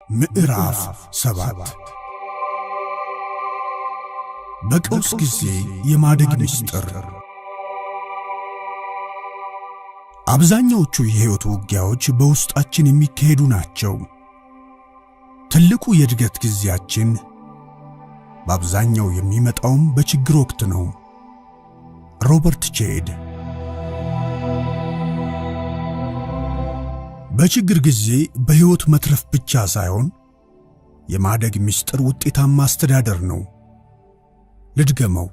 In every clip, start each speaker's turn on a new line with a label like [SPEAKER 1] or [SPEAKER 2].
[SPEAKER 1] ምዕራፍ 7 በቀውስ ጊዜ የማደግ ምስጢር። አብዛኛዎቹ የሕይወት ውጊያዎች በውስጣችን የሚካሄዱ ናቸው። ትልቁ የእድገት ጊዜያችን በአብዛኛው የሚመጣውም በችግር ወቅት ነው። ሮበርት ቼድ። በችግር ጊዜ በሕይወት መትረፍ ብቻ ሳይሆን የማደግ ምስጢር ውጤታማ አስተዳደር ነው። ልድገመው።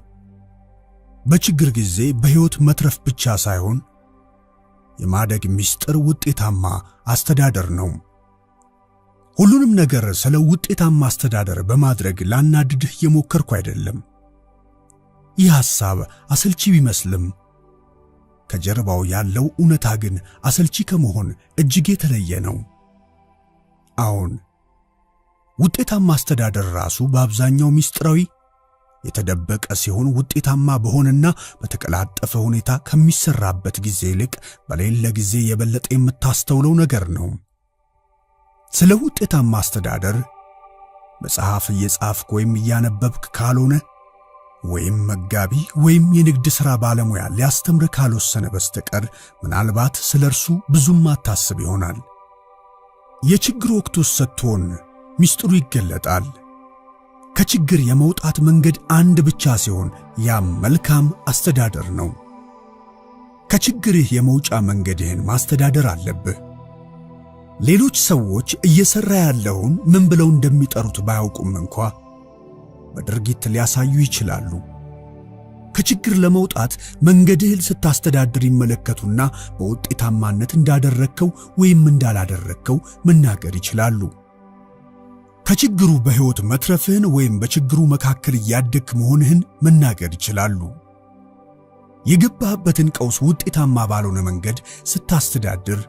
[SPEAKER 1] በችግር ጊዜ በሕይወት መትረፍ ብቻ ሳይሆን የማደግ ምስጢር ውጤታማ አስተዳደር ነው። ሁሉንም ነገር ስለ ውጤታማ አስተዳደር በማድረግ ላናድድህ የሞከርኩ አይደለም። ይህ ሐሳብ አሰልቺ ቢመስልም ከጀርባው ያለው እውነታ ግን አሰልቺ ከመሆን እጅግ የተለየ ነው። አሁን ውጤታማ አስተዳደር ራሱ በአብዛኛው ምስጢራዊ የተደበቀ ሲሆን ውጤታማ በሆነና በተቀላጠፈ ሁኔታ ከሚሰራበት ጊዜ ይልቅ በሌለ ጊዜ የበለጠ የምታስተውለው ነገር ነው። ስለ ውጤታማ አስተዳደር መጽሐፍ እየጻፍክ ወይም እያነበብክ ካልሆነ ወይም መጋቢ ወይም የንግድ ሥራ ባለሙያ ሊያስተምር ካልወሰነ በስተቀር ምናልባት ስለ እርሱ ብዙም አታስብ ይሆናል። የችግር ወቅት ውስጥ ስትሆን ምስጢሩ ይገለጣል። ከችግር የመውጣት መንገድ አንድ ብቻ ሲሆን ያም መልካም አስተዳደር ነው። ከችግርህ የመውጫ መንገድህን ማስተዳደር አለብህ። ሌሎች ሰዎች እየሰራ ያለውን ምን ብለው እንደሚጠሩት ባያውቁም እንኳ በድርጊት ሊያሳዩ ይችላሉ። ከችግር ለመውጣት መንገድህን ስታስተዳድር ይመለከቱና በውጤታማነት እንዳደረግከው ወይም እንዳላደረግከው መናገር ይችላሉ። ከችግሩ በሕይወት መትረፍህን ወይም በችግሩ መካከል እያደግክ መሆንህን መናገር ይችላሉ። የገባህበትን ቀውስ ውጤታማ ባልሆነ መንገድ ስታስተዳድር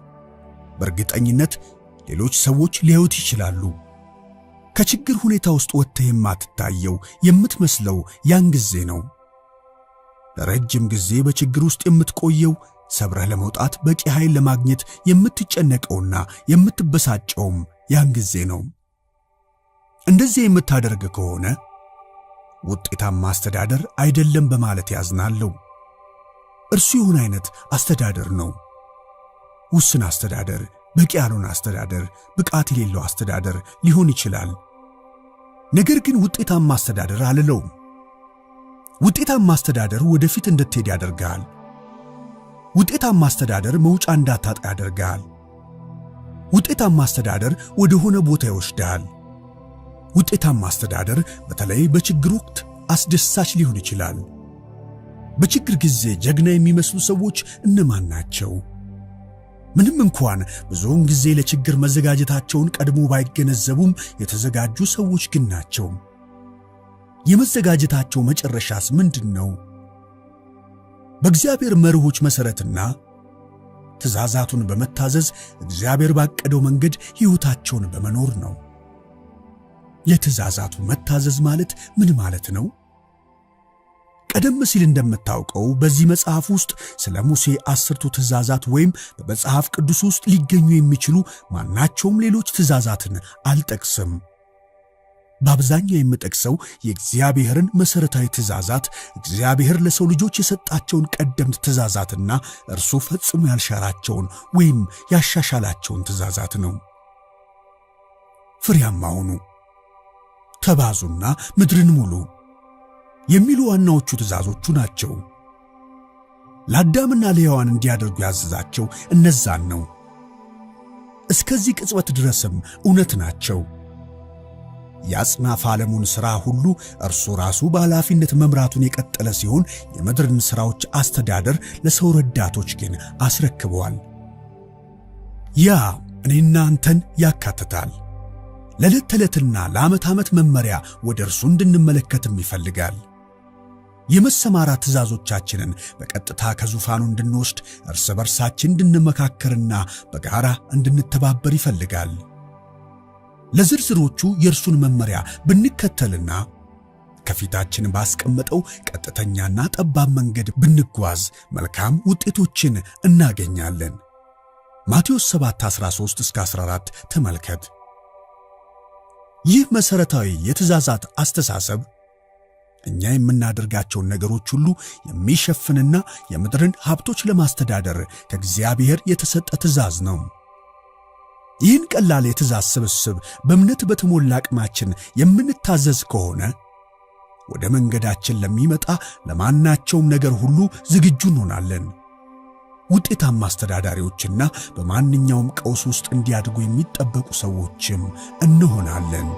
[SPEAKER 1] በእርግጠኝነት ሌሎች ሰዎች ሊያዩት ይችላሉ። ከችግር ሁኔታ ውስጥ ወጥተህ የማትታየው የምትመስለው ያን ጊዜ ነው። ለረጅም ጊዜ በችግር ውስጥ የምትቆየው ሰብረህ ለመውጣት በቂ ኃይል ለማግኘት የምትጨነቀውና የምትበሳጨውም ያን ጊዜ ነው። እንደዚህ የምታደርግ ከሆነ ውጤታማ አስተዳደር አይደለም በማለት ያዝናለሁ። እርሱ የሆነ አይነት አስተዳደር ነው። ውስን አስተዳደር፣ በቂ ያልሆነ አስተዳደር፣ ብቃት የሌለው አስተዳደር ሊሆን ይችላል። ነገር ግን ውጤታማ አስተዳደር አልለውም። ውጤታማ አስተዳደር ወደፊት እንድትሄድ ያደርጋል። ውጤታማ አስተዳደር መውጫ እንዳታጣ ያደርጋል። ውጤታማ አስተዳደር ወደ ሆነ ቦታ ይወስዳል። ውጤታማ አስተዳደር በተለይ በችግር ወቅት አስደሳች ሊሆን ይችላል። በችግር ጊዜ ጀግና የሚመስሉ ሰዎች እነማን ናቸው? ምንም እንኳን ብዙውን ጊዜ ለችግር መዘጋጀታቸውን ቀድሞ ባይገነዘቡም የተዘጋጁ ሰዎች ግን ናቸው። የመዘጋጀታቸው መጨረሻስ ምንድን ነው? በእግዚአብሔር መርሆች መሠረትና ትእዛዛቱን በመታዘዝ እግዚአብሔር ባቀደው መንገድ ሕይወታቸውን በመኖር ነው። ለትእዛዛቱ መታዘዝ ማለት ምን ማለት ነው? ቀደም ሲል እንደምታውቀው በዚህ መጽሐፍ ውስጥ ስለ ሙሴ 10ቱ ትእዛዛት ወይም በመጽሐፍ ቅዱስ ውስጥ ሊገኙ የሚችሉ ማናቸውም ሌሎች ትእዛዛትን አልጠቅስም። በአብዛኛው የምጠቅሰው የእግዚአብሔርን መሠረታዊ ትእዛዛት፣ እግዚአብሔር ለሰው ልጆች የሰጣቸውን ቀደምት ትእዛዛትና እርሱ ፈጽሞ ያልሻራቸውን ወይም ያሻሻላቸውን ትእዛዛት ነው። ፍሬያማ ሁኑ፣ ተባዙና ምድርን ሙሉ የሚሉ ዋናዎቹ ትእዛዞቹ ናቸው። ለአዳምና ለሔዋን እንዲያደርጉ ያዘዛቸው እነዛን ነው። እስከዚህ ቅጽበት ድረስም እውነት ናቸው። የአጽናፈ ዓለሙን ሥራ ሁሉ እርሱ ራሱ በኃላፊነት መምራቱን የቀጠለ ሲሆን የምድርን ሥራዎች አስተዳደር ለሰው ረዳቶች ግን አስረክበዋል። ያ እኔና አንተን ያካትታል። ለዕለት ተዕለትና ለዓመት ዓመት መመሪያ ወደ እርሱ እንድንመለከትም ይፈልጋል። የመሰማራት ትእዛዞቻችንን በቀጥታ ከዙፋኑ እንድንወስድ እርስ በርሳችን እንድንመካከርና በጋራ እንድንተባበር ይፈልጋል። ለዝርዝሮቹ የእርሱን መመሪያ ብንከተልና ከፊታችን ባስቀመጠው ቀጥተኛና ጠባብ መንገድ ብንጓዝ መልካም ውጤቶችን እናገኛለን። ማቴዎስ 7:13-14 ተመልከት። ይህ መሰረታዊ የትእዛዛት አስተሳሰብ እኛ የምናደርጋቸውን ነገሮች ሁሉ የሚሸፍንና የምድርን ሀብቶች ለማስተዳደር ከእግዚአብሔር የተሰጠ ትእዛዝ ነው። ይህን ቀላል የትእዛዝ ስብስብ በእምነት በተሞላ አቅማችን የምንታዘዝ ከሆነ ወደ መንገዳችን ለሚመጣ ለማናቸውም ነገር ሁሉ ዝግጁ እንሆናለን። ውጤታማ አስተዳዳሪዎችና በማንኛውም ቀውስ ውስጥ እንዲያድጉ የሚጠበቁ ሰዎችም እንሆናለን።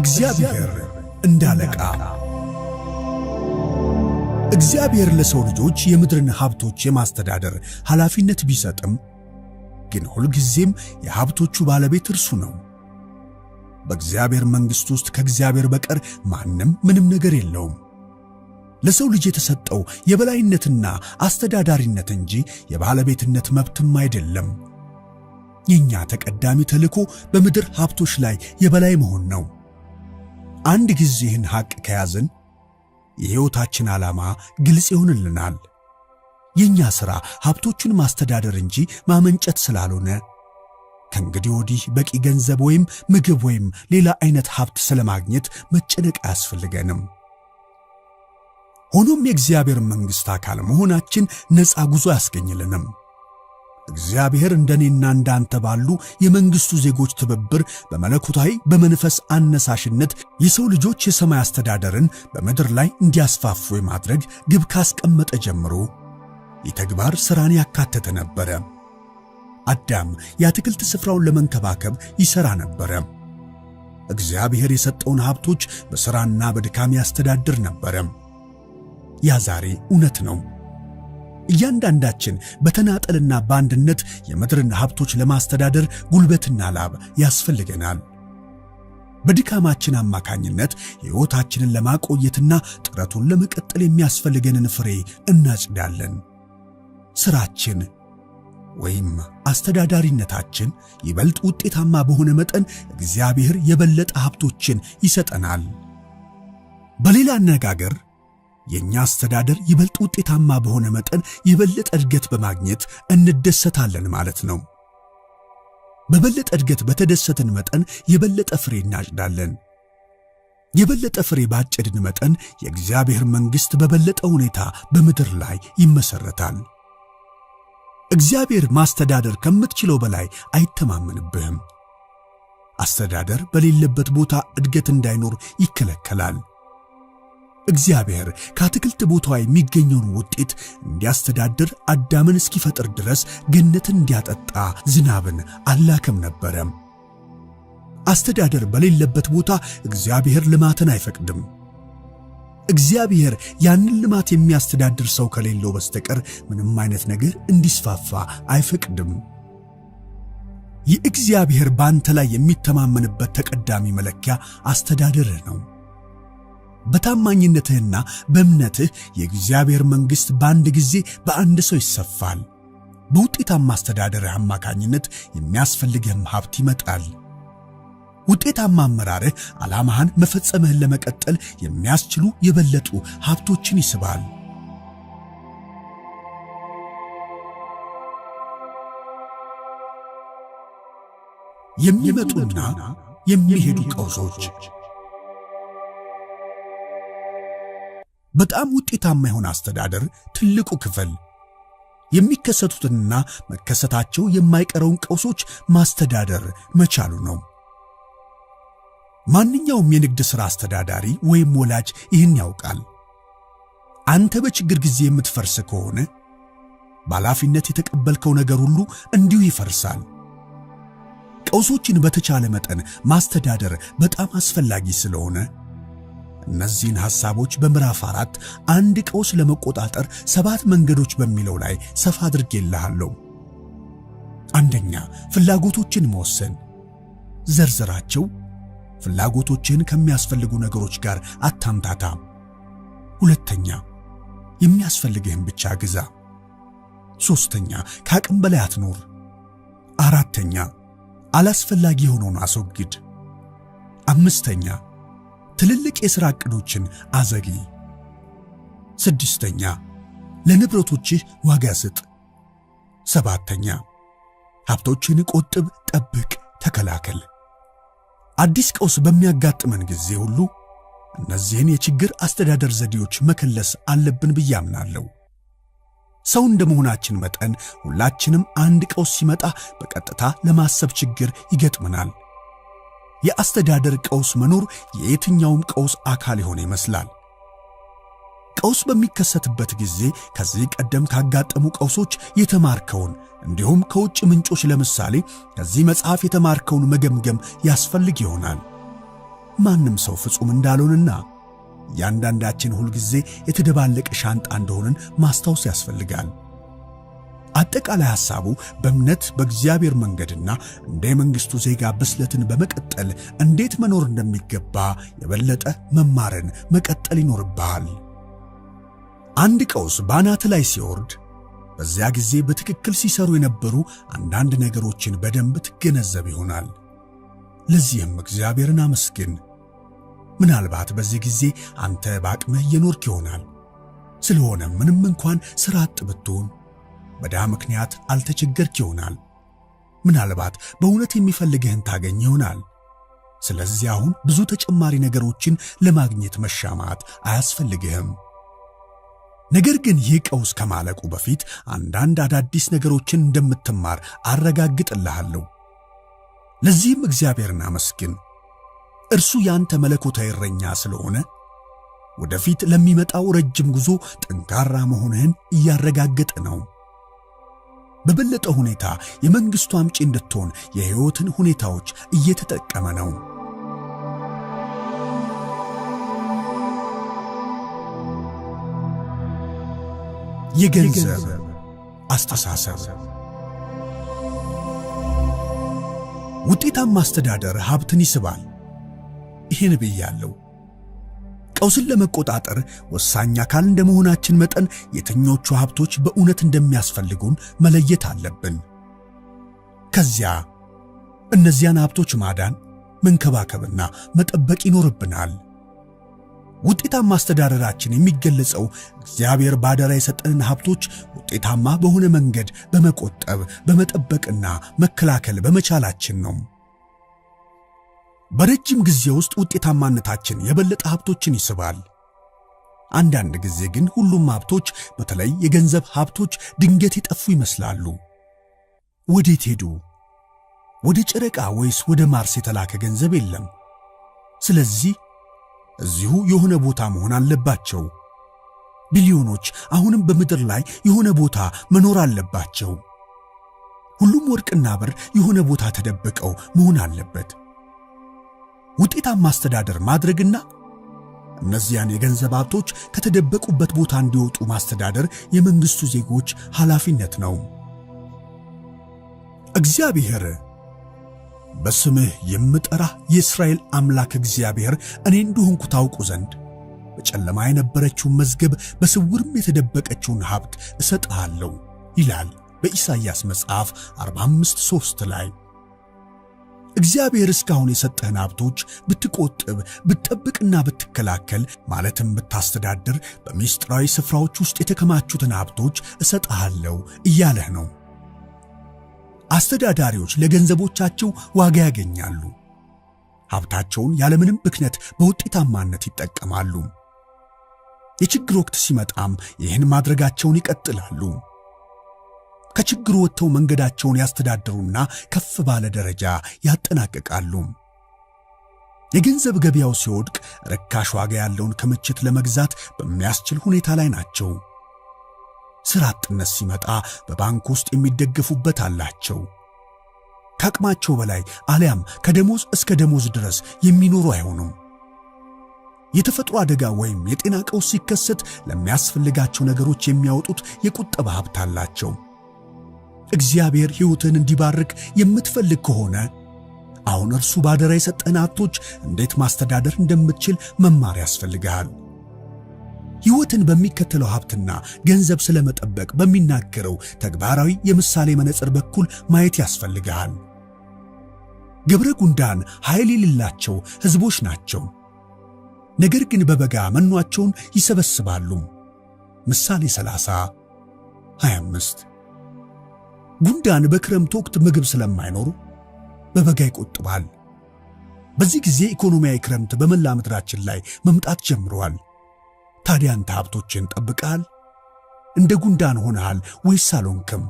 [SPEAKER 1] እግዚአብሔር እንዳለቃ። እግዚአብሔር ለሰው ልጆች የምድርን ሀብቶች የማስተዳደር ኃላፊነት ቢሰጥም ግን ሁልጊዜም የሀብቶቹ ባለቤት እርሱ ነው። በእግዚአብሔር መንግሥት ውስጥ ከእግዚአብሔር በቀር ማንም ምንም ነገር የለውም። ለሰው ልጅ የተሰጠው የበላይነትና አስተዳዳሪነት እንጂ የባለቤትነት መብትም አይደለም። የኛ ተቀዳሚ ተልእኮ በምድር ሀብቶች ላይ የበላይ መሆን ነው። አንድ ጊዜ ይህን ሐቅ ከያዝን የሕይወታችን ዓላማ ግልጽ ይሆንልናል። የኛ ሥራ ሀብቶቹን ማስተዳደር እንጂ ማመንጨት ስላልሆነ ከእንግዲህ ወዲህ በቂ ገንዘብ ወይም ምግብ ወይም ሌላ አይነት ሀብት ስለማግኘት መጨነቅ አያስፈልገንም። ሆኖም የእግዚአብሔር መንግሥት አካል መሆናችን ነፃ ጉዞ አያስገኝልንም። እግዚአብሔር እንደኔና እንዳንተ ባሉ የመንግሥቱ ዜጎች ትብብር በመለኮታዊ በመንፈስ አነሳሽነት የሰው ልጆች የሰማይ አስተዳደርን በምድር ላይ እንዲያስፋፉ የማድረግ ግብ ካስቀመጠ ጀምሮ የተግባር ሥራን ያካተተ ነበረ። አዳም የአትክልት ስፍራውን ለመንከባከብ ይሠራ ነበረ። እግዚአብሔር የሰጠውን ሀብቶች በሥራና በድካም ያስተዳድር ነበረ። ያ ዛሬ እውነት ነው። እያንዳንዳችን በተናጠልና በአንድነት የምድርን ሀብቶች ለማስተዳደር ጉልበትና ላብ ያስፈልገናል። በድካማችን አማካኝነት ሕይወታችንን ለማቆየትና ጥረቱን ለመቀጠል የሚያስፈልገንን ፍሬ እናጭዳለን። ሥራችን ወይም አስተዳዳሪነታችን ይበልጥ ውጤታማ በሆነ መጠን እግዚአብሔር የበለጠ ሀብቶችን ይሰጠናል። በሌላ አነጋገር የኛ አስተዳደር ይበልጥ ውጤታማ በሆነ መጠን የበለጠ እድገት በማግኘት እንደሰታለን ማለት ነው። በበለጠ እድገት በተደሰትን መጠን የበለጠ ፍሬ እናጭዳለን። የበለጠ ፍሬ ባጨድን መጠን የእግዚአብሔር መንግሥት በበለጠ ሁኔታ በምድር ላይ ይመሰረታል። እግዚአብሔር ማስተዳደር ከምትችለው በላይ አይተማመንብህም። አስተዳደር በሌለበት ቦታ እድገት እንዳይኖር ይከለከላል። እግዚአብሔር ከአትክልት ቦታው የሚገኘውን ውጤት እንዲያስተዳድር አዳምን እስኪፈጥር ድረስ ገነትን እንዲያጠጣ ዝናብን አላከም ነበረ። አስተዳደር በሌለበት ቦታ እግዚአብሔር ልማትን አይፈቅድም። እግዚአብሔር ያንን ልማት የሚያስተዳድር ሰው ከሌለው በስተቀር ምንም አይነት ነገር እንዲስፋፋ አይፈቅድም። የእግዚአብሔር ባንተ ላይ የሚተማመንበት ተቀዳሚ መለኪያ አስተዳደርህ ነው። በታማኝነትህና በእምነትህ የእግዚአብሔር መንግሥት በአንድ ጊዜ በአንድ ሰው ይሰፋል። በውጤታማ አስተዳደርህ አማካኝነት የሚያስፈልግህም ሀብት ይመጣል። ውጤታማ አመራርህ ዓላማህን መፈጸምህን ለመቀጠል የሚያስችሉ የበለጡ ሀብቶችን ይስባል። የሚመጡና የሚሄዱ ቀውሶች። በጣም ውጤታማ የሆነ አስተዳደር ትልቁ ክፍል የሚከሰቱትንና መከሰታቸው የማይቀረውን ቀውሶች ማስተዳደር መቻሉ ነው። ማንኛውም የንግድ ሥራ አስተዳዳሪ ወይም ወላጅ ይህን ያውቃል። አንተ በችግር ጊዜ የምትፈርስ ከሆነ በኃላፊነት የተቀበልከው ነገር ሁሉ እንዲሁ ይፈርሳል። ቀውሶችን በተቻለ መጠን ማስተዳደር በጣም አስፈላጊ ስለሆነ እነዚህን ሐሳቦች በምዕራፍ 4 አንድ ቀውስ ለመቆጣጠር 7 መንገዶች በሚለው ላይ ሰፋ አድርጌልሃለሁ። አንደኛ፣ ፍላጎቶችን መወሰን። ዘርዝራቸው። ፍላጎቶችን ከሚያስፈልጉ ነገሮች ጋር አታምታታ። ሁለተኛ፣ የሚያስፈልግህን ብቻ ግዛ። ሦስተኛ፣ ከአቅም በላይ አትኖር። አራተኛ፣ አላስፈላጊ የሆነውን አስወግድ። አምስተኛ፣ ትልልቅ የሥራ ዕቅዶችን አዘግይ። ስድስተኛ፣ ለንብረቶችህ ዋጋ ስጥ። ሰባተኛ፣ ሀብቶችን ቆጥብ፣ ጠብቅ፣ ተከላከል። አዲስ ቀውስ በሚያጋጥመን ጊዜ ሁሉ እነዚህን የችግር አስተዳደር ዘዴዎች መከለስ አለብን ብዬ አምናለሁ። ሰው እንደመሆናችን መጠን ሁላችንም አንድ ቀውስ ሲመጣ በቀጥታ ለማሰብ ችግር ይገጥመናል። የአስተዳደር ቀውስ መኖር የየትኛውም ቀውስ አካል የሆነ ይመስላል። ቀውስ በሚከሰትበት ጊዜ ከዚህ ቀደም ካጋጠሙ ቀውሶች የተማርከውን እንዲሁም ከውጭ ምንጮች ለምሳሌ ከዚህ መጽሐፍ የተማርከውን መገምገም ያስፈልግ ይሆናል። ማንም ሰው ፍጹም እንዳልሆነና ያንዳንዳችን ሁል ጊዜ የተደባለቀ ሻንጣ እንደሆነን ማስታወስ ያስፈልጋል። አጠቃላይ ሐሳቡ በእምነት በእግዚአብሔር መንገድና እንደ መንግሥቱ ዜጋ ብስለትን በመቀጠል እንዴት መኖር እንደሚገባ የበለጠ መማርን መቀጠል ይኖርብሃል። አንድ ቀውስ ባናት ላይ ሲወርድ በዚያ ጊዜ በትክክል ሲሰሩ የነበሩ አንዳንድ ነገሮችን በደንብ ትገነዘብ ይሆናል። ለዚህም እግዚአብሔርን አመስግን። ምናልባት በዚህ ጊዜ አንተ በአቅምህ እየኖርክ ይሆናል። ስለሆነ ምንም እንኳን ሥራ አጥ ብትሆን በዕዳ ምክንያት አልተቸገርክ ይሆናል። ምናልባት በእውነት የሚፈልግህን ታገኝ ይሆናል። ስለዚህ አሁን ብዙ ተጨማሪ ነገሮችን ለማግኘት መሻማት አያስፈልግህም። ነገር ግን ይህ ቀውስ ከማለቁ በፊት አንዳንድ አዳዲስ ነገሮችን እንደምትማር አረጋግጥልሃለሁ። ለዚህም እግዚአብሔርን አመስግን። እርሱ ያንተ መለኮታዊ እረኛ ስለሆነ ወደፊት ለሚመጣው ረጅም ጉዞ ጠንካራ መሆንህን እያረጋገጠ ነው። በበለጠ ሁኔታ የመንግሥቱ አምጪ እንድትሆን የሕይወትን ሁኔታዎች እየተጠቀመ ነው። የገንዘብ አስተሳሰብ። ውጤታማ አስተዳደር ሀብትን ይስባል። ይህን ብያለሁ። ቀውስን ለመቆጣጠር ወሳኝ አካል እንደመሆናችን መጠን የትኞቹ ሀብቶች በእውነት እንደሚያስፈልጉን መለየት አለብን። ከዚያ እነዚያን ሀብቶች ማዳን፣ መንከባከብና መጠበቅ ይኖርብናል። ውጤታማ አስተዳደራችን የሚገለጸው እግዚአብሔር ባደራ የሰጠንን ሀብቶች ውጤታማ በሆነ መንገድ በመቆጠብ በመጠበቅና መከላከል በመቻላችን ነው። በረጅም ጊዜ ውስጥ ውጤታማነታችን የበለጠ ሀብቶችን ይስባል። አንዳንድ ጊዜ ግን ሁሉም ሀብቶች፣ በተለይ የገንዘብ ሀብቶች ድንገት የጠፉ ይመስላሉ። ወዴት ሄዱ? ወደ ጨረቃ ወይስ ወደ ማርስ የተላከ ገንዘብ የለም። ስለዚህ እዚሁ የሆነ ቦታ መሆን አለባቸው። ቢሊዮኖች አሁንም በምድር ላይ የሆነ ቦታ መኖር አለባቸው። ሁሉም ወርቅና ብር የሆነ ቦታ ተደብቀው መሆን አለበት። ውጤታማ አስተዳደር ማድረግና እነዚያን የገንዘብ ሀብቶች ከተደበቁበት ቦታ እንዲወጡ ማስተዳደር የመንግሥቱ ዜጎች ኃላፊነት ነው። እግዚአብሔር በስምህ የምጠራህ የእስራኤል አምላክ እግዚአብሔር እኔ እንደሆንኩ ታውቁ ዘንድ በጨለማ የነበረችውን መዝገብ በስውርም የተደበቀችውን ሀብት እሰጥሃለሁ ይላል በኢሳይያስ መጽሐፍ 45:3 ላይ። እግዚአብሔር እስካሁን የሰጠህን ሀብቶች ብትቆጥብ፣ ብትጠብቅና ብትከላከል ማለትም ብታስተዳድር በምስጢራዊ ስፍራዎች ውስጥ የተከማቹትን ሀብቶች እሰጥሃለሁ እያለህ ነው። አስተዳዳሪዎች ለገንዘቦቻቸው ዋጋ ያገኛሉ። ሀብታቸውን ያለምንም ብክነት በውጤታማነት ይጠቀማሉ። የችግር ወቅት ሲመጣም ይህን ማድረጋቸውን ይቀጥላሉ። ከችግሩ ወጥተው መንገዳቸውን ያስተዳድሩና ከፍ ባለ ደረጃ ያጠናቅቃሉ። የገንዘብ ገበያው ሲወድቅ ርካሽ ዋጋ ያለውን ክምችት ለመግዛት በሚያስችል ሁኔታ ላይ ናቸው። ሥራ አጥነት ሲመጣ በባንክ ውስጥ የሚደገፉበት አላቸው። ከአቅማቸው በላይ አሊያም ከደሞዝ እስከ ደሞዝ ድረስ የሚኖሩ አይሆኑም። የተፈጥሮ አደጋ ወይም የጤና ቀውስ ሲከሰት ለሚያስፈልጋቸው ነገሮች የሚያወጡት የቁጠባ ሀብት አላቸው። እግዚአብሔር ሕይወትን እንዲባርክ የምትፈልግ ከሆነ አሁን እርሱ ባደራ የሰጠህን ሀብቶች እንዴት ማስተዳደር እንደምትችል መማር ያስፈልግሃል። ሕይወትን በሚከተለው ሀብትና ገንዘብ ስለመጠበቅ በሚናገረው ተግባራዊ የምሳሌ መነጽር በኩል ማየት ያስፈልግሃል። ግብረ ጉንዳን ኃይል የሌላቸው ሕዝቦች ናቸው፣ ነገር ግን በበጋ መኗቸውን ይሰበስባሉ። ምሳሌ 30:25። ጉንዳን በክረምት ወቅት ምግብ ስለማይኖር በበጋ ይቆጥባል። በዚህ ጊዜ ኢኮኖሚያዊ ክረምት በመላ ምድራችን ላይ መምጣት ጀምሯል። ታዲያ አንተ ሀብቶችን ጠብቀሃል? እንደ ጉንዳን ሆነሃል ወይስ አልሆንክም?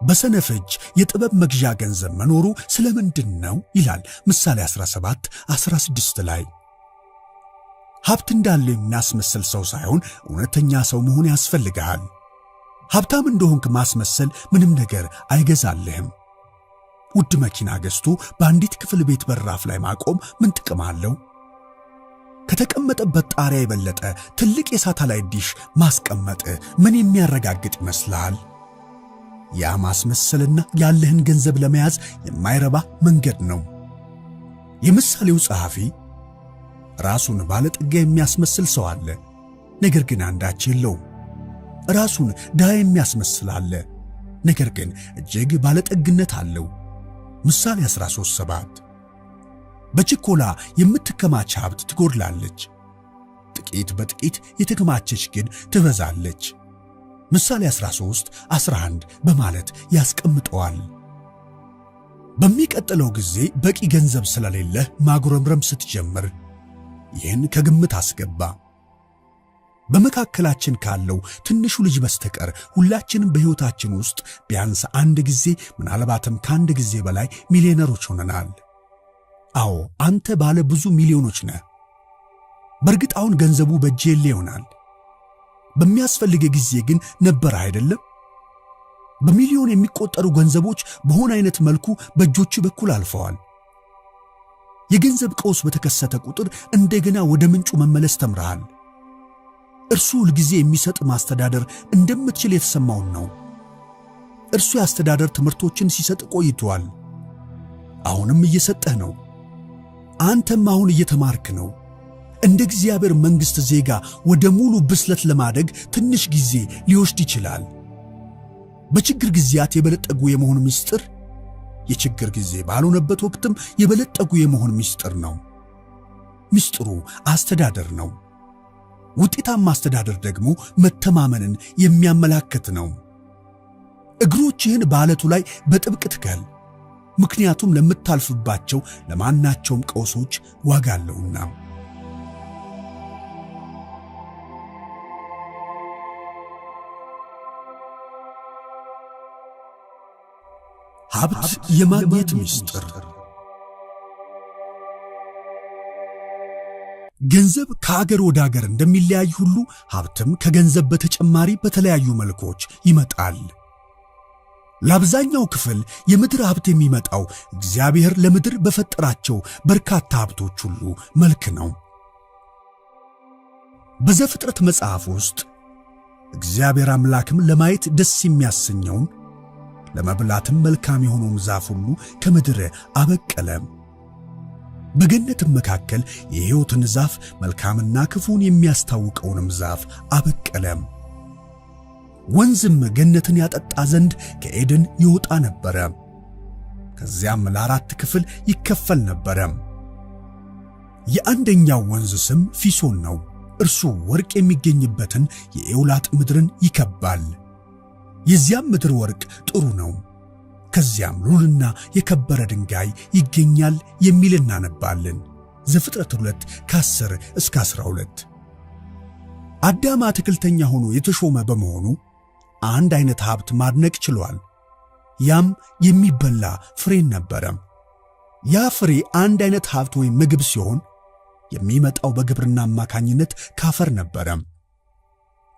[SPEAKER 1] በሰነፍ እጅ የጥበብ መግዣ ገንዘብ መኖሩ ስለምንድን ነው ይላል ምሳሌ 17:16 ላይ። ሀብት እንዳለው የሚያስመስል ሰው ሳይሆን እውነተኛ ሰው መሆን ያስፈልግሃል። ሀብታም እንደሆንክ ማስመሰል ምንም ነገር አይገዛልህም። ውድ መኪና ገዝቶ በአንዲት ክፍል ቤት በራፍ ላይ ማቆም ምን ጥቅም አለው? ከተቀመጠበት ጣሪያ የበለጠ ትልቅ የሳተላይት ዲሽ ማስቀመጥ ምን የሚያረጋግጥ ይመስልሃል? ያ ማስመሰልና ያለህን ገንዘብ ለመያዝ የማይረባ መንገድ ነው። የምሳሌው ጸሐፊ ራሱን ባለጠጋ የሚያስመስል ሰው አለ፣ ነገር ግን አንዳች የለውም። ራሱን ድሃ የሚያስመስል አለ፣ ነገር ግን እጅግ ባለጠግነት አለው። ምሳሌ 13:7 በችኮላ የምትከማች ሀብት ትጎድላለች፣ ጥቂት በጥቂት የተከማቸች ግን ትበዛለች። ምሳሌ 13:11 በማለት ያስቀምጠዋል። በሚቀጥለው ጊዜ በቂ ገንዘብ ስለሌለህ ማጉረምረም ስትጀምር ይህን ከግምት አስገባ። በመካከላችን ካለው ትንሹ ልጅ በስተቀር ሁላችንም በሕይወታችን ውስጥ ቢያንስ አንድ ጊዜ ምናልባትም ከአንድ ጊዜ በላይ ሚሊዮነሮች ሆነናል። አዎ አንተ ባለ ብዙ ሚሊዮኖች ነህ። በእርግጥ አሁን ገንዘቡ በእጅ የለ ይሆናል። በሚያስፈልገ ጊዜ ግን ነበር አይደለም? በሚሊዮን የሚቆጠሩ ገንዘቦች በሆነ አይነት መልኩ በእጆች በኩል አልፈዋል። የገንዘብ ቀውስ በተከሰተ ቁጥር እንደገና ወደ ምንጩ መመለስ ተምረሃል። እርሱ ሁልጊዜ የሚሰጥ ማስተዳደር እንደምትችል የተሰማውን ነው። እርሱ የአስተዳደር ትምህርቶችን ሲሰጥ ቆይቷል። አሁንም እየሰጠህ ነው። አንተም አሁን እየተማርክ ነው። እንደ እግዚአብሔር መንግሥት ዜጋ ወደ ሙሉ ብስለት ለማደግ ትንሽ ጊዜ ሊወስድ ይችላል። በችግር ጊዜያት የበለጠጉ የመሆን ምስጢር የችግር ጊዜ ባልሆነበት ወቅትም የበለጠጉ የመሆን ምስጢር ነው። ምስጢሩ አስተዳደር ነው። ውጤታማ አስተዳደር ደግሞ መተማመንን የሚያመላክት ነው። እግሮችህን በዓለቱ ላይ በጥብቅ ትከል፣ ምክንያቱም ለምታልፍባቸው ለማናቸውም ቀውሶች ዋጋ አለውና። ሀብት የማግኘት ምስጢር። ገንዘብ ከአገር ወደ አገር እንደሚለያይ ሁሉ ሀብትም ከገንዘብ በተጨማሪ በተለያዩ መልኮች ይመጣል። ለአብዛኛው ክፍል የምድር ሀብት የሚመጣው እግዚአብሔር ለምድር በፈጠራቸው በርካታ ሀብቶች ሁሉ መልክ ነው። በዘፍጥረት መጽሐፍ ውስጥ እግዚአብሔር አምላክም ለማየት ደስ የሚያሰኘውን ለመብላትም መልካም የሆነውን ዛፍ ሁሉ ከምድር አበቀለ። በገነትም መካከል የሕይወትን ዛፍ መልካምና ክፉን የሚያስታውቀውንም ዛፍ አበቀለ። ወንዝም ገነትን ያጠጣ ዘንድ ከኤደን ይወጣ ነበረ። ከዚያም ለ4 ክፍል ይከፈል ነበረ። የአንደኛው ወንዝ ስም ፊሶን ነው። እርሱ ወርቅ የሚገኝበትን የኤውላጥ ምድርን ይከባል። የዚያም ምድር ወርቅ ጥሩ ነው። ከዚያም ሉልና የከበረ ድንጋይ ይገኛል የሚል እናነባለን። ዘፍጥረት 2:10-12። አዳም አትክልተኛ ሆኖ የተሾመ በመሆኑ አንድ አይነት ሀብት ማድነቅ ችሏል። ያም የሚበላ ፍሬን ነበረ። ያ ፍሬ አንድ አይነት ሀብት ወይም ምግብ ሲሆን የሚመጣው በግብርና አማካኝነት ካፈር ነበረ።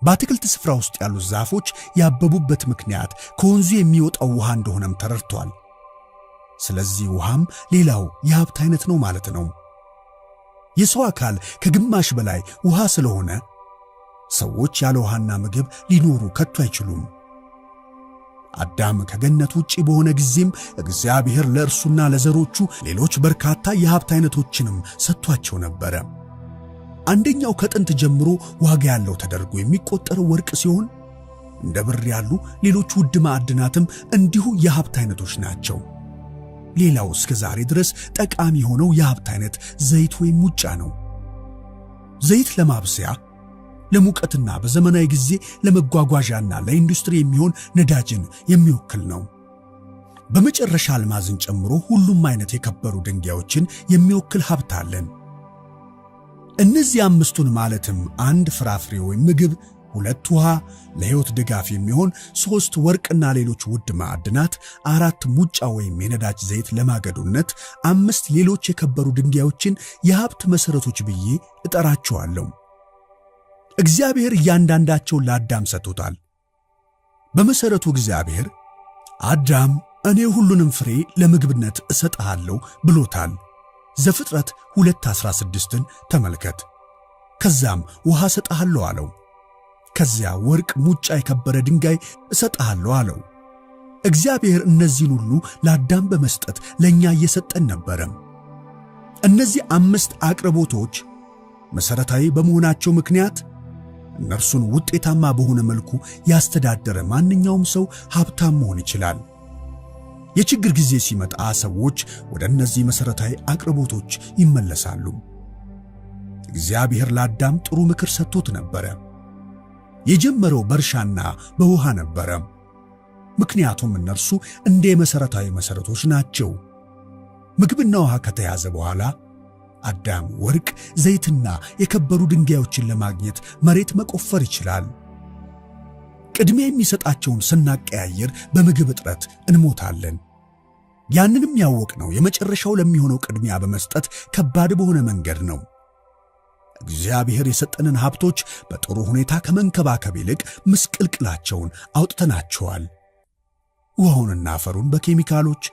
[SPEAKER 1] በአትክልት ስፍራ ውስጥ ያሉት ዛፎች ያበቡበት ምክንያት ከወንዙ የሚወጣው ውሃ እንደሆነም ተረድቷል። ስለዚህ ውሃም ሌላው የሀብት አይነት ነው ማለት ነው። የሰው አካል ከግማሽ በላይ ውሃ ስለሆነ ሰዎች ያለ ውሃና ምግብ ሊኖሩ ከቶ አይችሉም። አዳም ከገነት ውጪ በሆነ ጊዜም እግዚአብሔር ለእርሱና ለዘሮቹ ሌሎች በርካታ የሀብት አይነቶችንም ሰጥቷቸው ነበረ። አንደኛው ከጥንት ጀምሮ ዋጋ ያለው ተደርጎ የሚቆጠረው ወርቅ ሲሆን እንደ ብር ያሉ ሌሎች ውድ ማዕድናትም እንዲሁ የሀብት አይነቶች ናቸው። ሌላው እስከ ዛሬ ድረስ ጠቃሚ የሆነው የሀብት አይነት ዘይት ወይም ሙጫ ነው። ዘይት ለማብሰያ፣ ለሙቀትና በዘመናዊ ጊዜ ለመጓጓዣና ለኢንዱስትሪ የሚሆን ነዳጅን የሚወክል ነው። በመጨረሻ አልማዝን ጨምሮ ሁሉም አይነት የከበሩ ድንጋዮችን የሚወክል ሀብት አለን። እነዚህ አምስቱን ማለትም 1 ፍራፍሬ ወይም ምግብ፣ 2 ውሃ፣ ለሕይወት ድጋፍ የሚሆን 3 ወርቅና ሌሎች ውድ ማዕድናት፣ 4 ሙጫ ወይም የነዳጅ ዘይት ለማገዶነት፣ 5 ሌሎች የከበሩ ድንጋዮችን የሀብት መሠረቶች ብዬ እጠራቸዋለሁ። እግዚአብሔር እያንዳንዳቸውን ለአዳም ሰጥቶታል። በመሠረቱ እግዚአብሔር አዳም እኔ ሁሉንም ፍሬ ለምግብነት እሰጥሃለሁ ብሎታል። ዘፍጥረት 2:16ን ተመልከት። ከዛም ውሃ እሰጥሃለሁ አለው። ከዚያ ወርቅ፣ ሙጫ፣ የከበረ ድንጋይ እሰጥሃለሁ አለው። እግዚአብሔር እነዚህን ሁሉ ለአዳም በመስጠት ለእኛ እየሰጠን ነበረ። እነዚህ 5 አቅርቦቶች መሠረታዊ በመሆናቸው ምክንያት እነርሱን ውጤታማ በሆነ መልኩ ያስተዳደረ ማንኛውም ሰው ሀብታም መሆን ይችላል። የችግር ጊዜ ሲመጣ ሰዎች ወደ እነዚህ መሠረታዊ አቅርቦቶች ይመለሳሉ። እግዚአብሔር ለአዳም ጥሩ ምክር ሰጥቶት ነበረ። የጀመረው በእርሻና በውሃ ነበረ። ምክንያቱም እነርሱ እንደ መሠረታዊ መሠረቶች ናቸው። ምግብና ውሃ ከተያዘ በኋላ አዳም ወርቅ፣ ዘይትና የከበሩ ድንጋዮችን ለማግኘት መሬት መቆፈር ይችላል። ቅድሚያ የሚሰጣቸውን ስናቀያየር በምግብ እጥረት እንሞታለን። ያንንም ያወቅነው የመጨረሻው ለሚሆነው ቅድሚያ በመስጠት ከባድ በሆነ መንገድ ነው። እግዚአብሔር የሰጠንን ሀብቶች በጥሩ ሁኔታ ከመንከባከብ ይልቅ ምስቅልቅላቸውን አውጥተናቸዋል። ውሃውንና አፈሩን በኬሚካሎች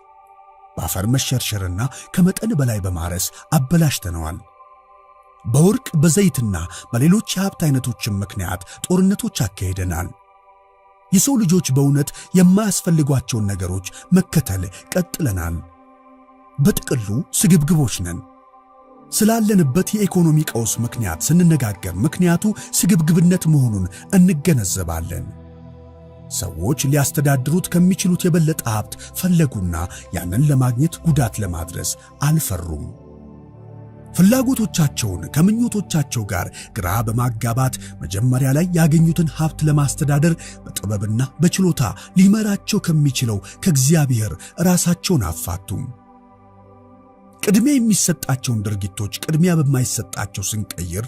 [SPEAKER 1] በአፈር መሸርሸርና ከመጠን በላይ በማረስ አበላሽተነዋል። በወርቅ በዘይትና በሌሎች የሀብት አይነቶችም ምክንያት ጦርነቶች አካሄደናል። የሰው ልጆች በእውነት የማያስፈልጓቸውን ነገሮች መከተል ቀጥለናል። በጥቅሉ ስግብግቦች ነን። ስላለንበት የኢኮኖሚ ቀውስ ምክንያት ስንነጋገር ምክንያቱ ስግብግብነት መሆኑን እንገነዘባለን። ሰዎች ሊያስተዳድሩት ከሚችሉት የበለጠ ሀብት ፈለጉና ያንን ለማግኘት ጉዳት ለማድረስ አልፈሩም። ፍላጎቶቻቸውን ከምኞቶቻቸው ጋር ግራ በማጋባት መጀመሪያ ላይ ያገኙትን ሀብት ለማስተዳደር በጥበብና በችሎታ ሊመራቸው ከሚችለው ከእግዚአብሔር ራሳቸውን አፋቱም። ቅድሚያ የሚሰጣቸውን ድርጊቶች ቅድሚያ በማይሰጣቸው ስንቀይር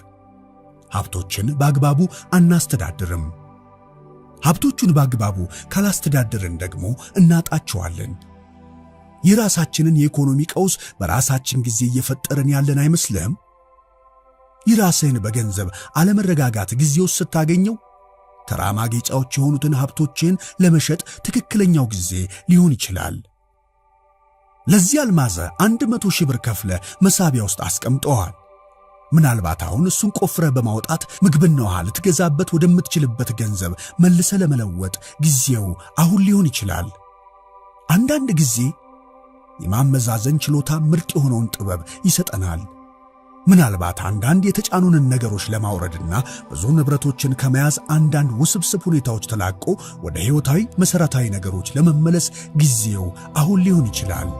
[SPEAKER 1] ሀብቶችን በአግባቡ አናስተዳድርም። ሀብቶቹን በአግባቡ ካላስተዳደርን ደግሞ እናጣቸዋለን። የራሳችንን የኢኮኖሚ ቀውስ በራሳችን ጊዜ እየፈጠርን ያለን አይመስልህም? የራስህን በገንዘብ አለመረጋጋት ጊዜ ውስጥ ስታገኘው ተራ ማጌጫዎች የሆኑትን ሀብቶችን ለመሸጥ ትክክለኛው ጊዜ ሊሆን ይችላል። ለዚህ አልማዝ 100 ሺህ ብር ከፍለ መሳቢያ ውስጥ አስቀምጠዋል። ምናልባት አሁን እሱን ቆፍረ በማውጣት ምግብና ውሃ ልትገዛበት ወደምትችልበት ገንዘብ መልሰ ለመለወጥ ጊዜው አሁን ሊሆን ይችላል። አንዳንድ ጊዜ የማመዛዘን ችሎታ ምርጥ የሆነውን ጥበብ ይሰጠናል። ምናልባት አንዳንድ የተጫኑንን ነገሮች ለማውረድና ብዙ ንብረቶችን ከመያዝ አንዳንድ ውስብስብ ሁኔታዎች ተላቆ ወደ ሕይወታዊ መሠረታዊ ነገሮች ለመመለስ ጊዜው አሁን ሊሆን ይችላል።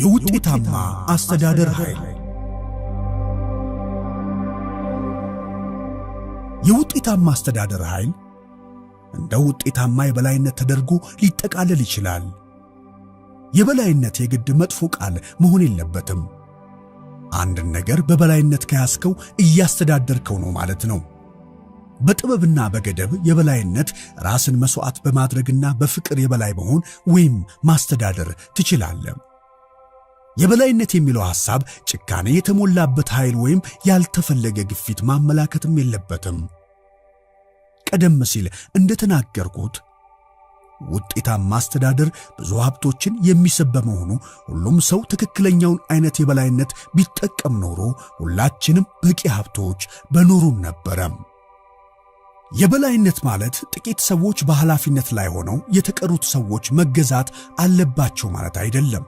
[SPEAKER 1] የውጤታማ አስተዳደር ኃይል። የውጤታማ አስተዳደር ኃይል እንደ ውጤታማ የበላይነት ተደርጎ ሊጠቃለል ይችላል። የበላይነት የግድ መጥፎ ቃል መሆን የለበትም። አንድን ነገር በበላይነት ከያዝከው እያስተዳደርከው ነው ማለት ነው። በጥበብና በገደብ የበላይነት ራስን መስዋዕት በማድረግና በፍቅር የበላይ መሆን ወይም ማስተዳደር ትችላለህ። የበላይነት የሚለው ሐሳብ ጭካኔ የተሞላበት ኃይል ወይም ያልተፈለገ ግፊት ማመላከትም የለበትም። ቀደም ሲል እንደተናገርኩት ውጤታማ አስተዳደር ብዙ ሀብቶችን የሚስብ በመሆኑ ሁሉም ሰው ትክክለኛውን አይነት የበላይነት ቢጠቀም ኖሮ ሁላችንም በቂ ሀብቶች በኖሩን ነበረ። የበላይነት ማለት ጥቂት ሰዎች በኃላፊነት ላይ ሆነው የተቀሩት ሰዎች መገዛት አለባቸው ማለት አይደለም።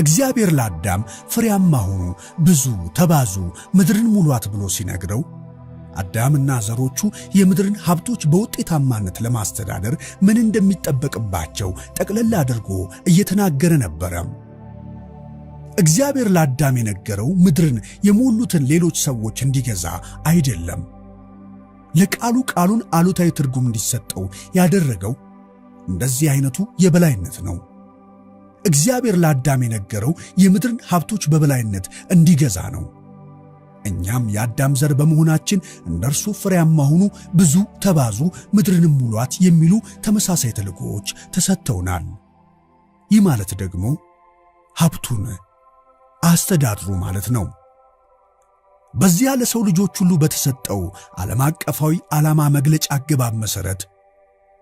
[SPEAKER 1] እግዚአብሔር ለአዳም ፍሬያማ ሁኑ፣ ብዙ ተባዙ፣ ምድርን ሙሏት ብሎ ሲነግረው አዳምና ዘሮቹ የምድርን ሀብቶች በውጤታማነት ለማስተዳደር ምን እንደሚጠበቅባቸው ጠቅለል አድርጎ እየተናገረ ነበረ። እግዚአብሔር ለአዳም የነገረው ምድርን የሞሉትን ሌሎች ሰዎች እንዲገዛ አይደለም። ለቃሉ ቃሉን አሉታዊ ትርጉም እንዲሰጠው ያደረገው እንደዚህ አይነቱ የበላይነት ነው። እግዚአብሔር ለአዳም የነገረው የምድርን ሀብቶች በበላይነት እንዲገዛ ነው። እኛም የአዳም ዘር በመሆናችን እንደርሱ ፍሬያማ ሁኑ፣ ብዙ ተባዙ፣ ምድርንም ሙሏት የሚሉ ተመሳሳይ ተልእኮዎች ተሰጥተውናል። ይህ ማለት ደግሞ ሀብቱን አስተዳድሩ ማለት ነው። በዚያ ለሰው ልጆች ሁሉ በተሰጠው ዓለም አቀፋዊ ዓላማ መግለጫ አገባብ መሠረት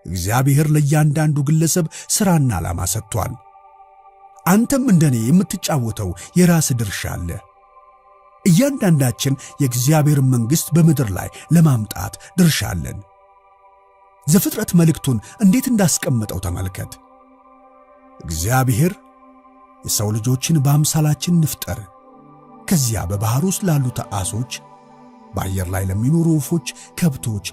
[SPEAKER 1] እግዚአብሔር ለእያንዳንዱ ግለሰብ ሥራና ዓላማ ሰጥቷል። አንተም እንደኔ የምትጫወተው የራስ ድርሻ አለ። እያንዳንዳችን የእግዚአብሔርን መንግሥት በምድር ላይ ለማምጣት ድርሻ አለን። ዘፍጥረት መልእክቱን እንዴት እንዳስቀመጠው ተመልከት። እግዚአብሔር የሰው ልጆችን በአምሳላችን እንፍጠር፣ ከዚያ በባሕር ውስጥ ላሉት ዓሦች፣ በአየር ላይ ለሚኖሩ ወፎች፣ ከብቶች፣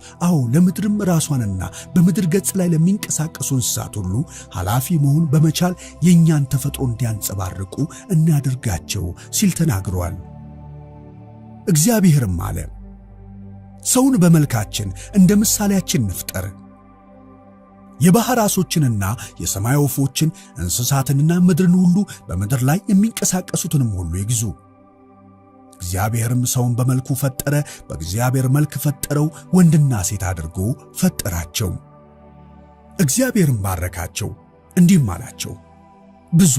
[SPEAKER 1] ለምድርም ራሷንና በምድር ገጽ ላይ ለሚንቀሳቀሱ እንስሳት ሁሉ ኃላፊ መሆን በመቻል የእኛን ተፈጥሮ እንዲያንጸባርቁ እናድርጋቸው ሲል ተናግሯል። እግዚአብሔርም አለ፣ ሰውን በመልካችን እንደ ምሳሌያችን እንፍጠር፣ የባሕር ዓሦችንና የሰማይ ወፎችን፣ እንስሳትንና ምድርን ሁሉ፣ በምድር ላይ የሚንቀሳቀሱትንም ሁሉ ይግዙ። እግዚአብሔርም ሰውን በመልኩ ፈጠረ፣ በእግዚአብሔር መልክ ፈጠረው፣ ወንድና ሴት አድርጎ ፈጠራቸው። እግዚአብሔርም ባረካቸው፣ እንዲህም አላቸው፣ ብዙ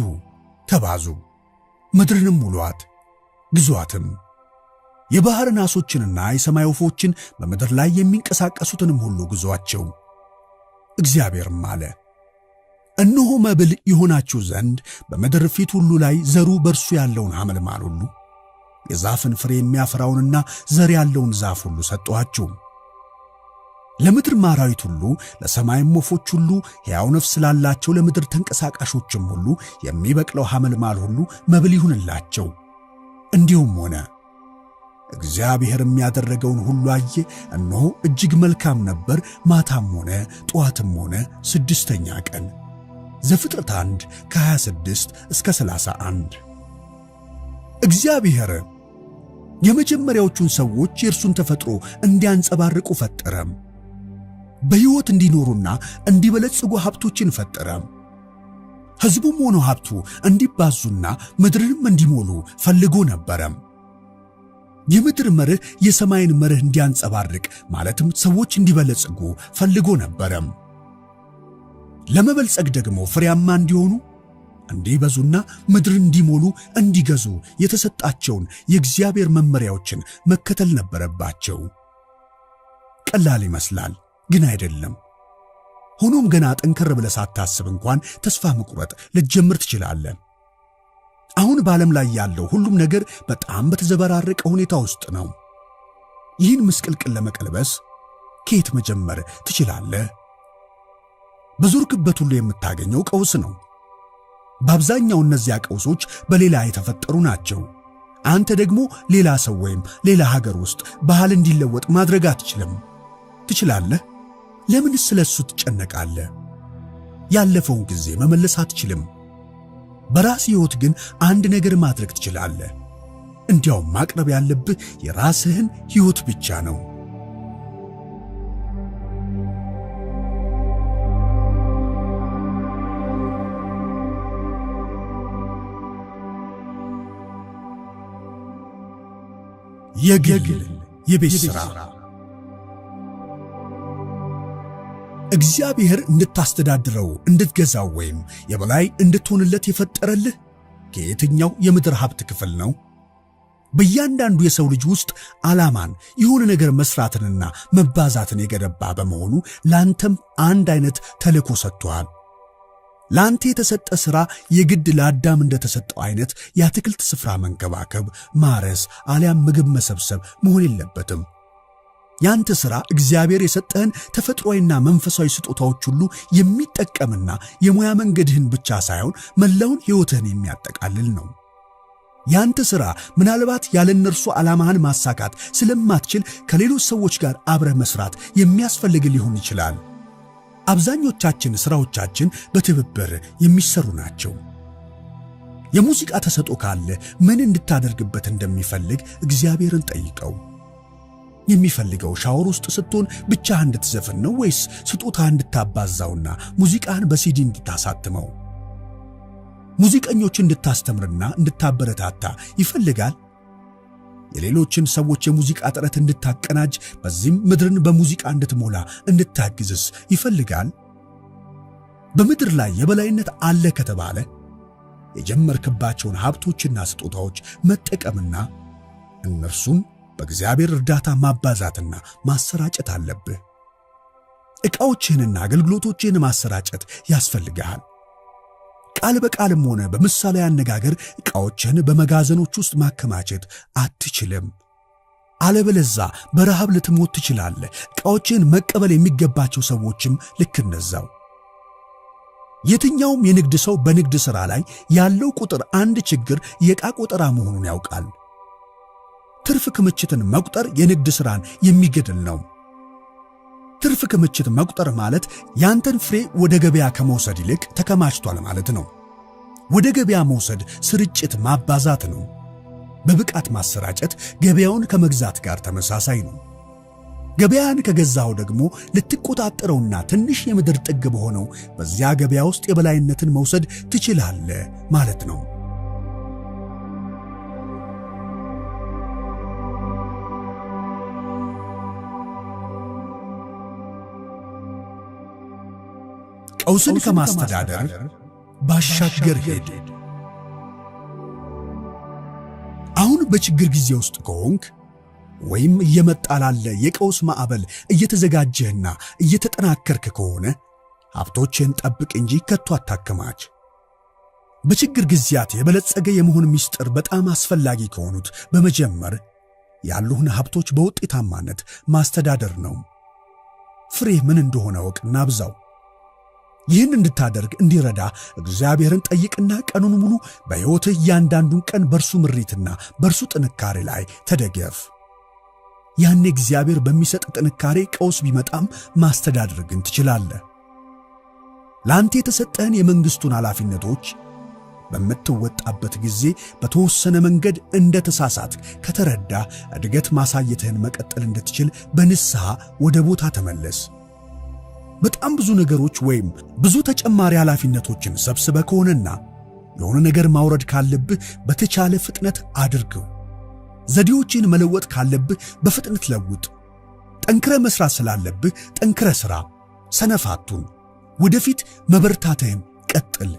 [SPEAKER 1] ተባዙ፣ ምድርንም ሙሉአት፣ ግዙአትም። የባሕርን ዓሦችንና የሰማይ ወፎችን፣ በምድር ላይ የሚንቀሳቀሱትንም ሁሉ ግዙአቸው። እግዚአብሔርም አለ፣ እነሆ መብል ይሆናችሁ ዘንድ በምድር ፊት ሁሉ ላይ ዘሩ በእርሱ ያለውን ሐመልማል ሁሉ፣ የዛፍን ፍሬ የሚያፈራውንና ዘር ያለውን ዛፍ ሁሉ ሰጠኋችሁ። ለምድር አራዊት ሁሉ፣ ለሰማይም ወፎች ሁሉ፣ ሕያው ነፍስ ላላቸው ለምድር ተንቀሳቃሾችም ሁሉ የሚበቅለው ሐመልማል ሁሉ መብል ይሁንላቸው። እንዲሁም ሆነ። እግዚአብሔርም ያደረገውን ሁሉ አየ፣ እነሆ እጅግ መልካም ነበር። ማታም ሆነ ጠዋትም ሆነ ስድስተኛ ቀን። ዘፍጥረት 1 ከ26 እስከ 31። እግዚአብሔር የመጀመሪያዎቹን ሰዎች የእርሱን ተፈጥሮ እንዲያንጸባርቁ ፈጠረም። በሕይወት እንዲኖሩና እንዲበለጽጉ ሀብቶችን ፈጠረም። ሕዝቡም ሆነ ሀብቱ እንዲባዙና ምድርንም እንዲሞሉ ፈልጎ ነበረም። የምድር መርህ የሰማይን መርህ እንዲያንጸባርቅ ማለትም ሰዎች እንዲበለጽጉ ፈልጎ ነበረም። ለመበልጸግ ደግሞ ፍሬያማ እንዲሆኑ፣ እንዲበዙና ምድርን እንዲሞሉ እንዲገዙ የተሰጣቸውን የእግዚአብሔር መመሪያዎችን መከተል ነበረባቸው። ቀላል ይመስላል፣ ግን አይደለም። ሆኖም ገና ጠንከር ብለህ ሳታስብ እንኳን ተስፋ መቁረጥ ልትጀምር ትችላለህ። አሁን በዓለም ላይ ያለው ሁሉም ነገር በጣም በተዘበራረቀ ሁኔታ ውስጥ ነው። ይህን ምስቅልቅል ለመቀልበስ ከየት መጀመር ትችላለህ? በዞርክበት ሁሉ የምታገኘው ቀውስ ነው። በአብዛኛው እነዚያ ቀውሶች በሌላ የተፈጠሩ ናቸው። አንተ ደግሞ ሌላ ሰው ወይም ሌላ ሀገር ውስጥ ባህል እንዲለወጥ ማድረግ አትችልም። ትችላለህ? ለምንስ ስለሱ ትጨነቃለህ? ያለፈውን ጊዜ መመለስ አትችልም። በራስ ሕይወት ግን አንድ ነገር ማድረግ ትችላለህ። እንዲያውም ማቅረብ ያለብህ የራስህን ሕይወት ብቻ ነው። የግል የቤት ሥራ። እግዚአብሔር እንድታስተዳድረው፣ እንድትገዛው ወይም የበላይ እንድትሆንለት የፈጠረልህ ከየትኛው የምድር ሀብት ክፍል ነው? በእያንዳንዱ የሰው ልጅ ውስጥ ዓላማን፣ የሆነ ነገር መስራትንና መባዛትን የገነባ በመሆኑ ላንተም አንድ አይነት ተልእኮ ሰጥቷል። ላንተ የተሰጠ ሥራ የግድ ለአዳም እንደተሰጠው አይነት የአትክልት ስፍራ መንከባከብ፣ ማረስ አሊያም ምግብ መሰብሰብ መሆን የለበትም። ያንተ ሥራ እግዚአብሔር የሰጠህን ተፈጥሯዊና መንፈሳዊ ስጦታዎች ሁሉ የሚጠቀምና የሙያ መንገድህን ብቻ ሳይሆን መላውን ሕይወትህን የሚያጠቃልል ነው። ያንተ ሥራ ምናልባት ያለ እነርሱ ዓላማህን ማሳካት ስለማትችል ከሌሎች ሰዎች ጋር አብረህ መስራት የሚያስፈልግ ሊሆን ይችላል። አብዛኞቻችን ሥራዎቻችን በትብብር የሚሰሩ ናቸው። የሙዚቃ ተሰጥኦ ካለ ምን እንድታደርግበት እንደሚፈልግ እግዚአብሔርን ጠይቀው። የሚፈልገው ሻወር ውስጥ ስትሆን ብቻህን እንድትዘፍን ነው ወይስ ስጦታ እንድታባዛውና ሙዚቃን በሲዲ እንድታሳትመው? ሙዚቀኞችን እንድታስተምርና እንድታበረታታ ይፈልጋል? የሌሎችን ሰዎች የሙዚቃ ጥረት እንድታቀናጅ በዚህም ምድርን በሙዚቃ እንድትሞላ እንድታግዝስ ይፈልጋል? በምድር ላይ የበላይነት አለ ከተባለ የጀመርክባቸውን ሀብቶችና ስጦታዎች መጠቀምና እነርሱን በእግዚአብሔር እርዳታ ማባዛትና ማሰራጨት አለብህ። ዕቃዎችህንና አገልግሎቶችህን ማሰራጨት ያስፈልግሃል። ቃል በቃልም ሆነ በምሳሌ አነጋገር ዕቃዎችህን በመጋዘኖች ውስጥ ማከማቸት አትችልም። አለበለዚያ በረሃብ ልትሞት ትችላለህ። ዕቃዎችህን መቀበል የሚገባቸው ሰዎችም ልክ እንደዛው። የትኛውም የንግድ ሰው በንግድ ሥራ ላይ ያለው ቁጥር አንድ ችግር የዕቃ ቆጠራ መሆኑን ያውቃል። ትርፍ ክምችትን መቁጠር የንግድ ሥራን የሚገድል ነው። ትርፍ ክምችት መቁጠር ማለት ያንተን ፍሬ ወደ ገበያ ከመውሰድ ይልቅ ተከማችቷል ማለት ነው። ወደ ገበያ መውሰድ ስርጭት ማባዛት ነው። በብቃት ማሰራጨት ገበያውን ከመግዛት ጋር ተመሳሳይ ነው። ገበያን ከገዛው ደግሞ ልትቆጣጠረውና ትንሽ የምድር ጥግ በሆነው በዚያ ገበያ ውስጥ የበላይነትን መውሰድ ትችላለህ ማለት ነው። ቀውስን ከማስተዳደር ባሻገር ሄድ። አሁን በችግር ጊዜ ውስጥ ከሆንክ ወይም እየመጣ ላለ የቀውስ ማዕበል እየተዘጋጀህና እየተጠናከርክ ከሆነ ሀብቶችን ጠብቅ እንጂ ከቶ አታከማች። በችግር ጊዜያት የበለጸገ የመሆን ምስጢር በጣም አስፈላጊ ከሆኑት በመጀመር ያሉህን ሀብቶች በውጤታማነት ማስተዳደር ነው። ፍሬህ ምን እንደሆነ ወቅና አብዛው። ይህን እንድታደርግ እንዲረዳ እግዚአብሔርን ጠይቅና ቀኑን ሙሉ በሕይወትህ እያንዳንዱን ቀን በርሱ ምሪትና በርሱ ጥንካሬ ላይ ተደገፍ። ያኔ እግዚአብሔር በሚሰጥ ጥንካሬ ቀውስ ቢመጣም ማስተዳደር ግን ትችላለህ። ለአንተ የተሰጠህን የመንግሥቱን ኃላፊነቶች በምትወጣበት ጊዜ በተወሰነ መንገድ እንደ ተሳሳትክ ከተረዳ እድገት ማሳየትህን መቀጠል እንድትችል በንስሐ ወደ ቦታ ተመለስ። በጣም ብዙ ነገሮች ወይም ብዙ ተጨማሪ ኃላፊነቶችን ሰብስበ ከሆነና የሆነ ነገር ማውረድ ካለብህ በተቻለ ፍጥነት አድርገው። ዘዴዎችን መለወጥ ካለብህ በፍጥነት ለውጥ። ጠንክረ መስራት ስላለብህ ጠንክረ ሥራ። ሰነፋቱን ወደፊት መበርታትህን ቀጥል።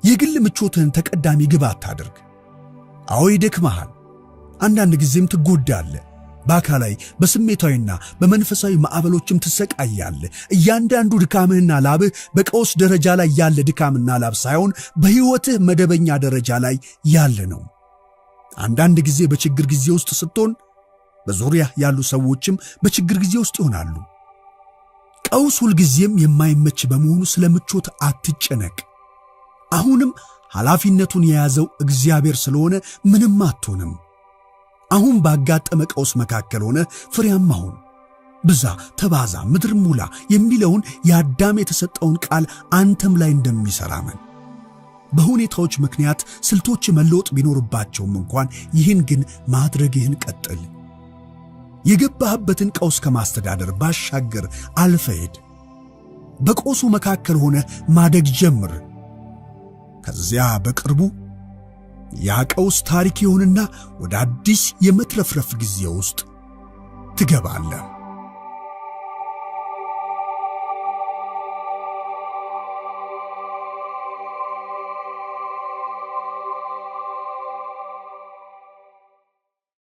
[SPEAKER 1] የግል ምቾትህን ተቀዳሚ ግብ አታድርግ። አዎ ይደክመሃል። አንዳንድ ጊዜም ትጎዳለህ። በአካላዊ በስሜታዊና በመንፈሳዊ ማዕበሎችም ትሰቃያለህ። እያንዳንዱ ድካምህና ላብህ በቀውስ ደረጃ ላይ ያለ ድካምና ላብ ሳይሆን በሕይወትህ መደበኛ ደረጃ ላይ ያለ ነው። አንዳንድ ጊዜ በችግር ጊዜ ውስጥ ስትሆን በዙሪያ ያሉ ሰዎችም በችግር ጊዜ ውስጥ ይሆናሉ። ቀውስ ሁልጊዜም የማይመች በመሆኑ ስለ ምቾት አትጨነቅ። አሁንም ኃላፊነቱን የያዘው እግዚአብሔር ስለሆነ ምንም አትሆንም። አሁን ባጋጠመ ቀውስ መካከል ሆነ ፍሬያማ ሁን፣ ብዛ፣ ተባዛ፣ ምድር ሙላ የሚለውን የአዳም የተሰጠውን ቃል አንተም ላይ እንደሚሠራ መን። በሁኔታዎች ምክንያት ስልቶች መለወጥ ቢኖርባቸውም እንኳን ይህን ግን ማድረግህን ቀጥል። የገባህበትን ቀውስ ከማስተዳደር ባሻገር አልፈህ በቀውሱ መካከል ሆነ ማደግ ጀምር። ከዚያ በቅርቡ ያ ቀውስ ታሪክ ይሆንና ወደ አዲስ የመትረፍረፍ ጊዜ ውስጥ ትገባለህ።